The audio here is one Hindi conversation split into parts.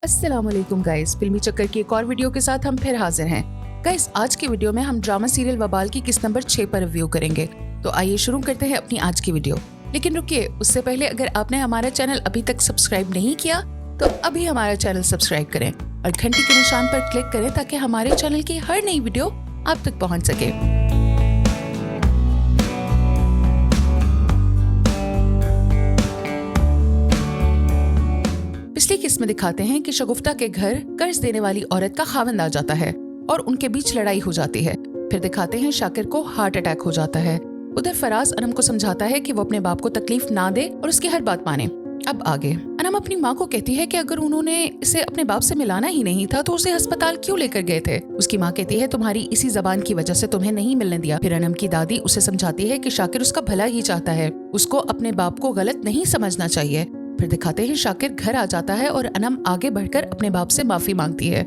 अस्सलाम वालेकुम गाइस, फिल्मी चक्कर की एक और वीडियो के साथ हम फिर हाजिर हैं। गाइस, आज की वीडियो में हम ड्रामा सीरियल वबाल की किस्त नंबर 6 पर रिव्यू करेंगे। तो आइए शुरू करते हैं अपनी आज की वीडियो। लेकिन रुकिए, उससे पहले अगर आपने हमारा चैनल अभी तक सब्सक्राइब नहीं किया तो अभी हमारा चैनल सब्सक्राइब करें और घंटी के निशान पर क्लिक करें ताकि हमारे चैनल की हर नई वीडियो आप तक पहुँच सके। पिछली किस्त में दिखाते हैं कि शगुफ्ता के घर कर्ज देने वाली औरत का खाविंद आ जाता है और उनके बीच लड़ाई हो जाती है। फिर दिखाते हैं शाकिर को हार्ट अटैक हो जाता है। उधर फराज अनम को समझाता है कि वो अपने बाप को तकलीफ ना दे और उसकी हर बात माने। अब आगे अनम अपनी माँ को कहती है कि अगर उन्होंने इसे अपने बाप से मिलाना ही नहीं था तो उसे अस्पताल क्यों लेकर गए थे। उसकी माँ कहती है तुम्हारी इसी जबान की वजह से तुम्हें नहीं मिलने दिया। फिर अनम की दादी उसे समझाती है कि शाकिर उसका भला ही चाहता है, उसको अपने बाप को गलत नहीं समझना चाहिए। फिर दिखाते हैं शाकिर घर आ जाता है और अनम आगे बढ़कर अपने बाप से माफी मांगती है।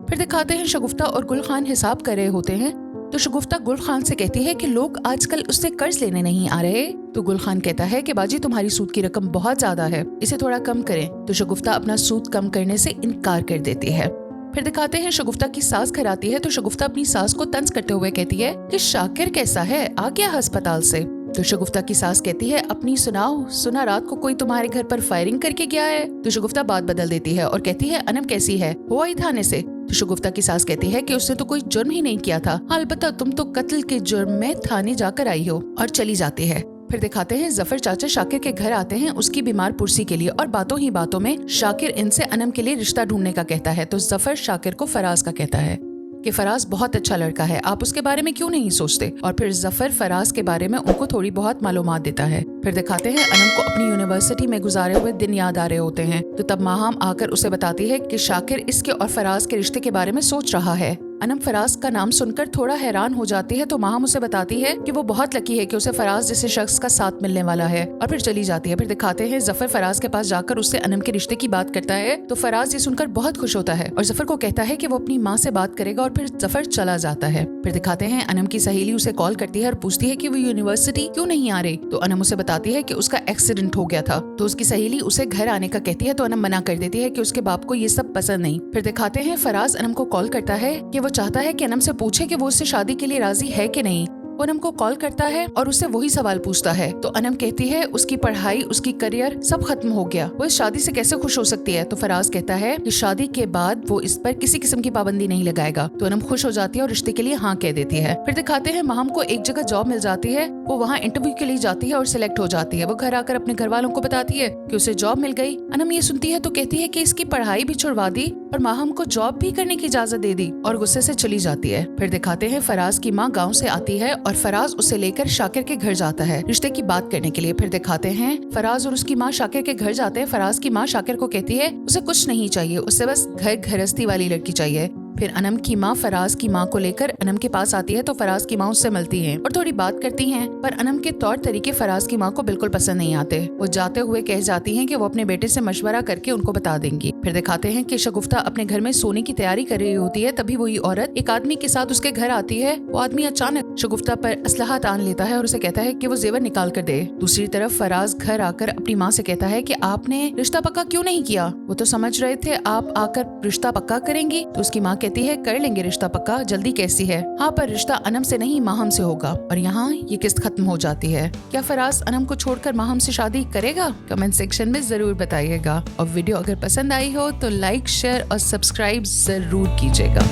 फिर दिखाते हैं शगुफ्ता और गुल खान हिसाब कर रहे होते हैं तो शगुफ्ता गुल खान से कहती है कि लोग आजकल उससे कर्ज लेने नहीं आ रहे। तो गुल खान कहता है कि बाजी तुम्हारी सूद की रकम बहुत ज्यादा है, इसे थोड़ा कम करें। तो शगुफ्ता अपना सूद कम करने से इनकार कर देती है। फिर दिखाते हैं शगुफ्ता की सास घर आती है तो शगुफ्ता अपनी सास को तंज करते हुए कहती है कि शाकिर कैसा है, आ गया अस्पताल से। तो शगुफ्ता की सास कहती है अपनी सुनाओ, सुना रात को कोई तुम्हारे घर पर फायरिंग करके गया है। तो शगुफ्ता बात बदल देती है और कहती है अनम कैसी है, हो आई थाने से। तो शगुफ्ता की सास कहती है कि उसने तो कोई जुर्म ही नहीं किया था, अलबत्ता तुम तो कत्ल के जुर्म में थाने जाकर आई हो, और चली जाती है। फिर दिखाते हैं जफर चाचा शाकिर के घर आते हैं उसकी बीमार पुरसी के लिए और बातों ही बातों में शाकिर इनसे अनम के लिए रिश्ता ढूंढने का कहता है। तो जफर शाकिर को फराज का कहता है कि फराज बहुत अच्छा लड़का है, आप उसके बारे में क्यों नहीं सोचते। और फिर जफर फराज के बारे में उनको थोड़ी बहुत मालूमात देता है। फिर दिखाते हैं अनम को अपनी यूनिवर्सिटी में गुजारे हुए दिन याद आ रहे होते हैं। तो तब माहम आकर उसे बताती है कि शाकिर इसके और फराज के रिश्ते के बारे में सोच रहा है। अनम फराज का नाम सुनकर थोड़ा हैरान हो जाती है तो माहम उसे बताती है कि वो बहुत लकी है कि उसे फराज जैसे शख्स का साथ मिलने वाला है, और फिर चली जाती है। फिर दिखाते हैं जफर फराज के पास जाकर उससे अनम के रिश्ते की बात करता है तो फराज ये सुनकर बहुत खुश होता है और जफर को कहता है कि वो अपनी माँ से बात करेगा, और फिर जफर चला जाता है। फिर दिखाते हैं अनम की सहेली उसे कॉल करती है और पूछती है कि वो यूनिवर्सिटी क्यों नहीं आ रही। तो अनम उसे बताती है कि उसका एक्सीडेंट हो गया था। तो उसकी सहेली उसे घर आने का कहती है तो अनम मना कर देती है कि उसके बाप को ये सब पसंद नहीं। फिर दिखाते हैं फराज अनम को कॉल करता है कि वो चाहता है कि अनम से पूछे कि वो उससे शादी के लिए राजी है कि नहीं। वो अनम को कॉल करता है और उससे वही सवाल पूछता है। तो अनम कहती है उसकी पढ़ाई, उसकी करियर सब खत्म हो गया, वो इस शादी से कैसे खुश हो सकती है। तो फराज कहता है कि शादी के बाद वो इस पर किसी किस्म की पाबंदी नहीं लगाएगा। तो अनम खुश हो जाती है और रिश्ते के लिए हाँ कह देती है। फिर दिखाते हैं महम को एक जगह जॉब मिल जाती है, वो वहाँ इंटरव्यू के लिए जाती है और सिलेक्ट हो जाती है। वो घर आकर अपने घर वालों को बताती है कि उसे जॉब मिल गई। अनम ये सुनती है तो कहती है कि इसकी पढ़ाई भी छुड़वा दी और माहम को जॉब भी करने की इजाजत दे दी, और गुस्से से चली जाती है। फिर दिखाते हैं फराज की माँ गाँव से आती है और फराज उसे लेकर शाकिर के घर जाता है रिश्ते की बात करने के लिए। फिर दिखाते हैं फराज और उसकी माँ शाकिर के घर जाते हैं। फराज की माँ शाकिर को कहती है उसे कुछ नहीं चाहिए, उसे बस घर गृहस्थी वाली लड़की चाहिए। फिर अनम की माँ फराज की माँ को लेकर अनम के पास आती है तो फराज की माँ उससे मिलती है और थोड़ी बात करती हैं, पर अनम के तौर तरीके फराज की माँ को बिल्कुल पसंद नहीं आते। वो जाते हुए कह जाती हैं कि वो अपने बेटे से मशवरा करके उनको बता देंगी। फिर दिखाते हैं कि शगुफ्ता अपने घर में सोने की तैयारी कर रही होती है, तभी वही औरत एक आदमी के साथ उसके घर आती है। वो आदमी अचानक शगुफ्ता पर असलहा तान लेता है और उसे कहता है कि वो जेवर निकाल कर दे। दूसरी तरफ फराज घर आकर अपनी माँ से कहता है कि आपने रिश्ता पक्का क्यों नहीं किया, वो तो समझ रहे थे आप आकर रिश्ता पक्का करेंगी। तो उसकी माँ कहती है कर लेंगे रिश्ता पक्का, जल्दी कैसी है। हाँ, पर रिश्ता अनम से नहीं माहम से होगा। और यहाँ ये किस्त खत्म हो जाती है। क्या फराज अनम को छोड़कर माहम से शादी करेगा? कमेंट सेक्शन में जरूर बताइएगा। और वीडियो अगर पसंद आई हो तो लाइक, शेयर और सब्सक्राइब जरूर कीजिएगा।